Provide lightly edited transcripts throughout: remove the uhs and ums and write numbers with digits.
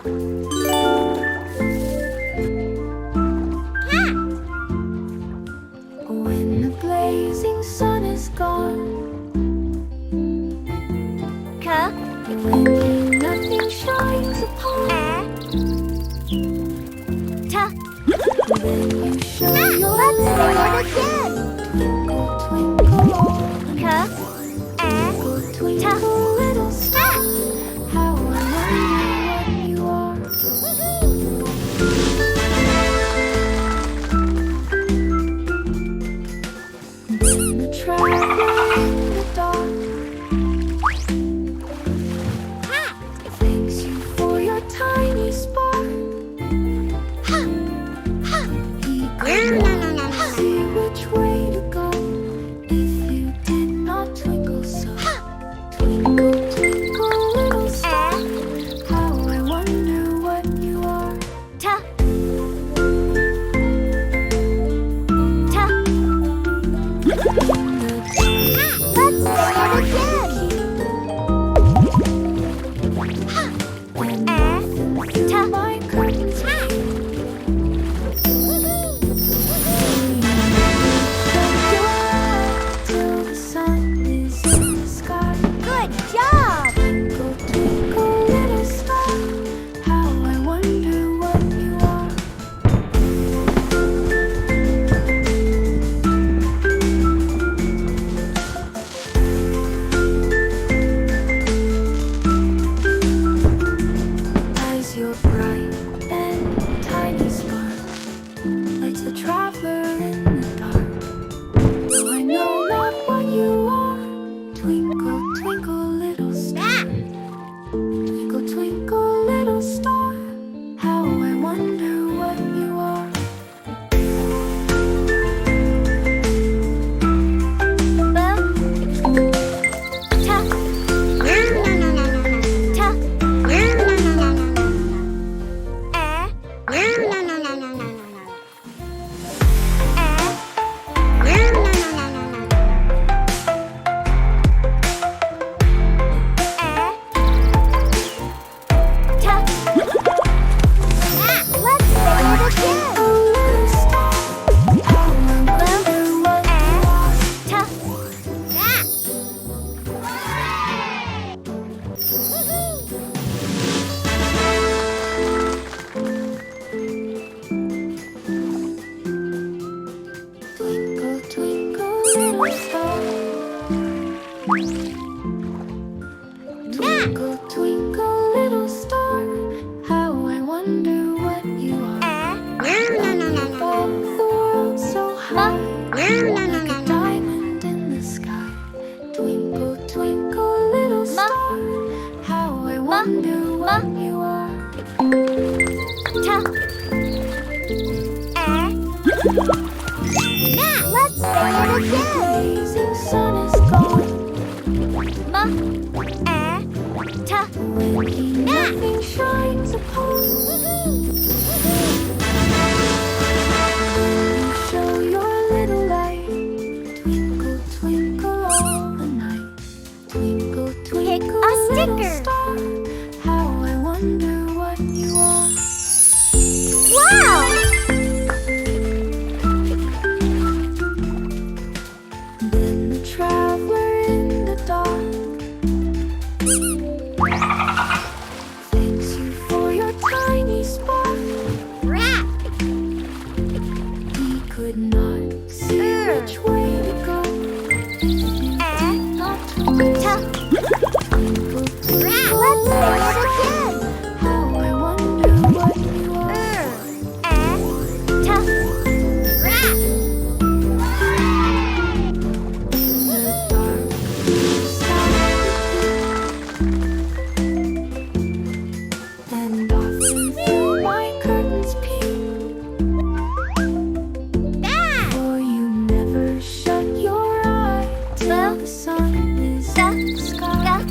When the blazing sun is gone, when nothing shines upon, then you show your Let's say it light. again. Twinkle, twinkle all the night. Twinkle, twinkle, little star, how I wonder what you are. Then the traveler in the dark thanks you for your tiny spark. He could not see which way to go if you did not twinkle so. Twinkle, twinkle, little star, how I wonder what you are. Let's say it again. When nothing through my curtains till the sun is in the sky. Good job. Twinkle, twinkle, little star, how I wonder what you are. As your bright and tiny spark lights a traveler in the dark. Though I know not what you are, twinkle, twinkle, little star. Twinkle, twinkle, little star, how I wonder what you are. Let's say it again. Oh, little star, how I wonder what you are. Twinkle, twinkle, little star. Twinkle, twinkle, little star, how I wonder what you are. Above the world so high, like a diamond in the sky. Twinkle, twinkle, little star, how I wonder what you are. Let's say it The again. blazing sun is gone, when nothing shines upon. You show your little light. Twinkle, twinkle all the night. Twinkle, twinkle, a little sticker. star, how I wonder what you are. Wow. Then the traveler in the dark thanks you for your tiny spark. He could not see which way to go if you did not twinkle. Twinkle, twinkle, Let's say it little again. star, how I wonder what you are. In the dark, and often through my curtains peep, for you never shut your eye till the sun is in the sky.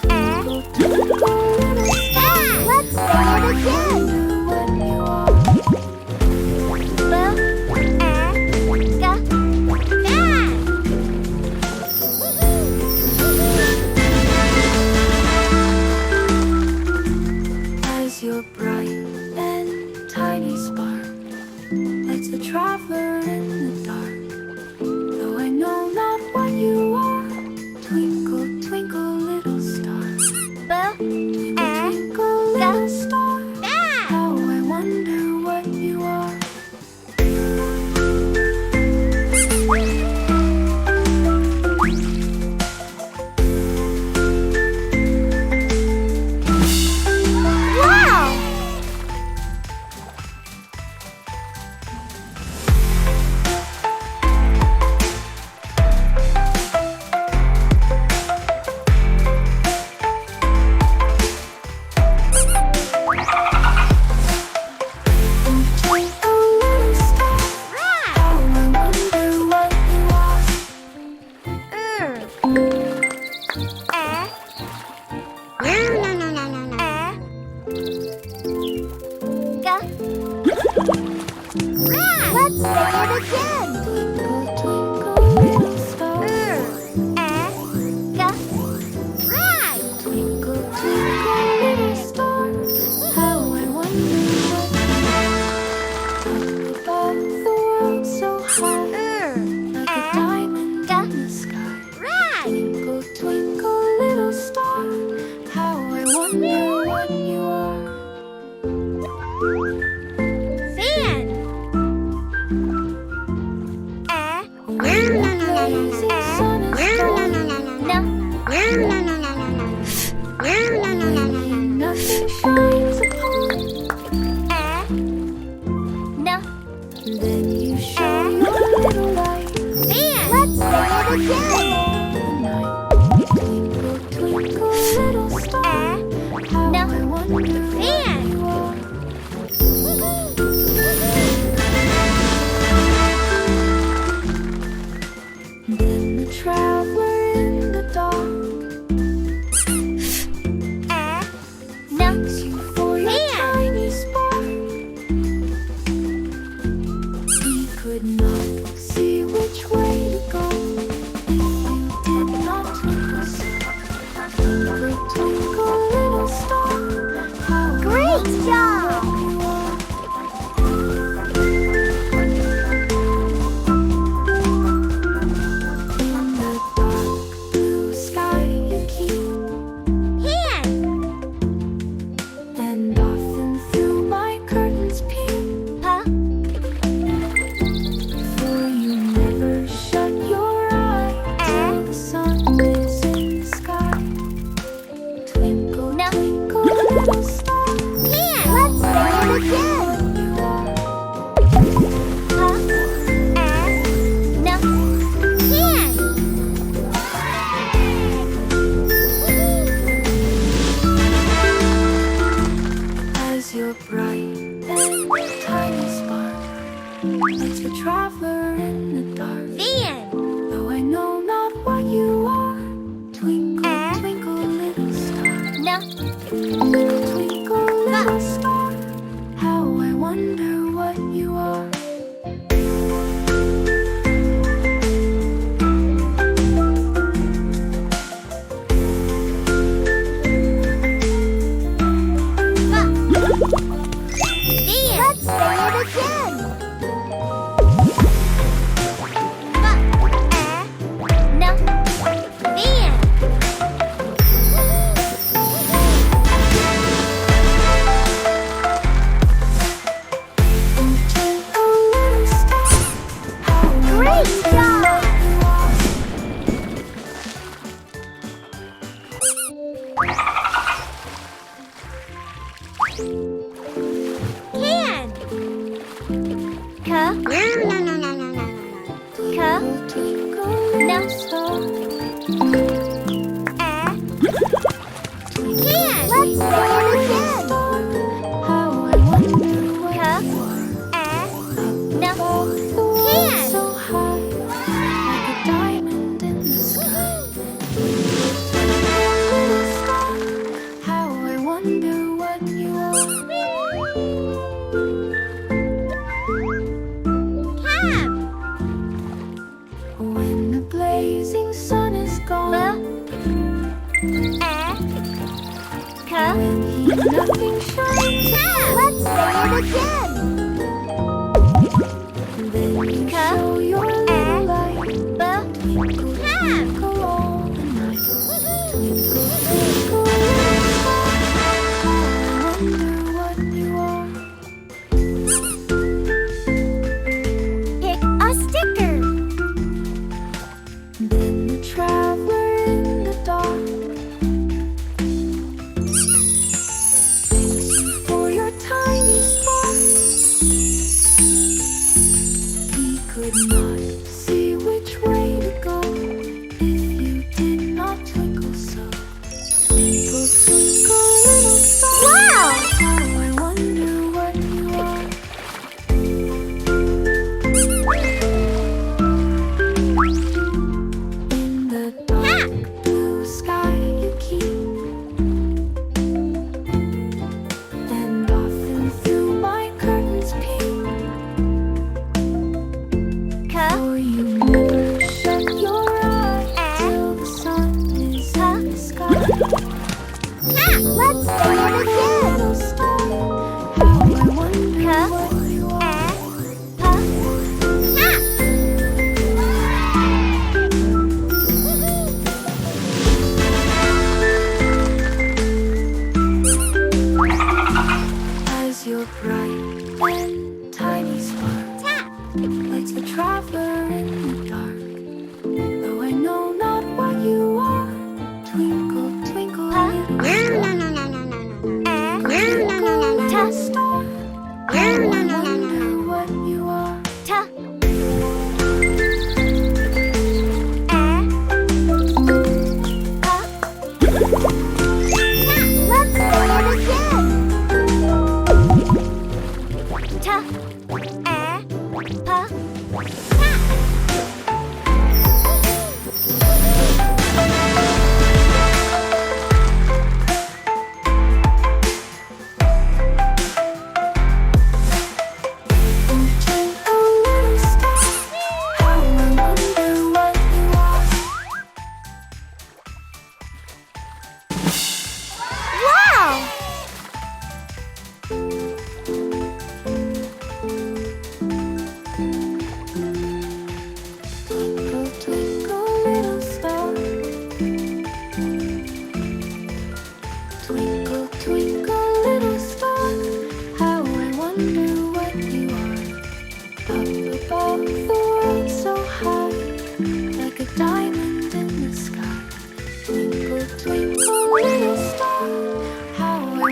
Twinkle, twinkle, little star, Let's say it again. wonder what you are. Let's say it again. Twinkle, twinkle, little star. Right. Twinkle, twinkle, little star. How I wonder what up above the world so high, like a diamond in the sky. Right. Twinkle, twinkle, little star. How I wonder what you are. Fan. Blazing sun is gone. Nothing shines upon. Then you show your little light. Let's say it again. Twinkle, twinkle, little star. How I wonder what you are. Then the traveler in the dark thanks you for your tiny spark. He could not see which way to go if you did not twinkle so. Twinkle, twinkle, little star. How Great job. you are. In the dark blue sky you keep, and often through my curtains peep. For you never shut your eye till the sun is in the sky. Twinkle, twinkle, little star. Let's say it again. You are. As your bright and tiny spark lights a traveler in the dark. Though I know not what you are, twinkle, twinkle, little star. Twinkle, twinkle, little star. How I wonder what you are. Let's say it again. Twinkle, little star. How I Great wonder job. what you are. Twinkle, twinkle, little star. Let's say it again. How I wonder what you are. Above the world so high, like a diamond in the sky. Twinkle, little star. How I wonder what you are. When the blazing sun is gone, when nothing shines, Let's say it again. then you show your little light. Twinkle, twinkle all the night. Twinkle, twinkle, little star. How I wonder what you are. Pick a sticker. Then the traveler in the dark thanks you for your tiny spark. He could not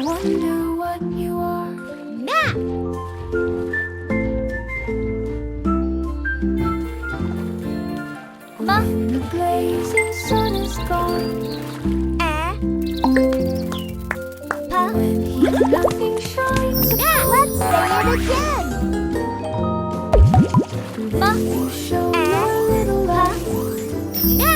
wonder what you are. Map. When the blazing sun is gone, when nothing shines Let's say it again. then you show your little light.